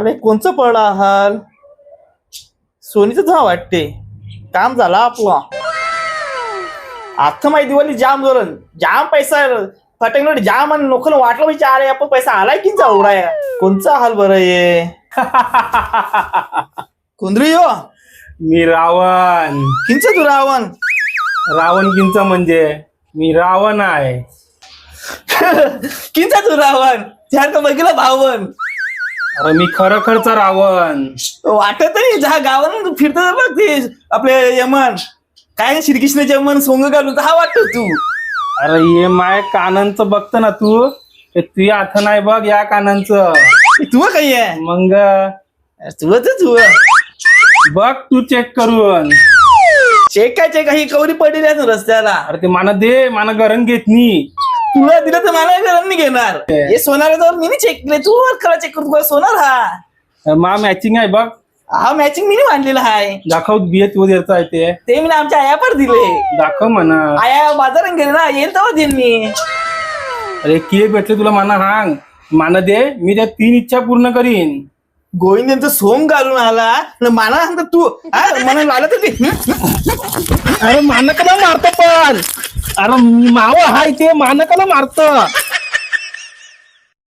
आले कोणचं पडला हाल सोनीच जा वाटते काम झाला आपला आता माहिती दिवाळी जाम जोरण जाम पैसा फटंग जाम आणि लोकांना वाटलं पाहिजे अरे आपण पैसा आलाय की उडाय कोणचा हाल बरं ये कुंद्री यो मी रावण. किंच तू रावण रावण किंच म्हणजे मी रावण आहे. किंचा तू रावण त्यार का बघितलं भावन. अरे मी खरोखरचा रावण. वाटत नाही जा गावानं फिरत बघ ते आपले यमन काय श्रीकृष्णाचे यमन सोंग घालून हा वाटत तू. अरे ये माय कानांचं बघत ना तू ते तुझ्या हात नाही बघ या कानांचं. तू काही आहे मग तू बघ तू चेक करून. चेक काय चेक ही कवरी पडली आहे ना रस्त्याला. अरे ते माना दे माना गरम घेत नी. तुला दिलं तर मला गरम नाही घेणार. हे सोनार मी नाही चेक केले तू खरा चेक करू सोनार हा मा मॅचिंग आहे बघ. हा मॅचिंग मी नाही मांडलेला आहे. दाखव बिये तू देता आहे ते मी आमच्या आयापर दिले. दाखव म्हणा. आया बाजारात गेले ना येईल तेव्हा देईन मी. अरे किती भेटले तुला माना हांग माना दे मी त्या 3 इच्छा पूर्ण करीन. गोविंदांचं सोंग घालून आला माना सांगता तू म्हणून आला तर ते अरे मानकाला मारतो पण. अरे माव हाय ते मानकाला मारत.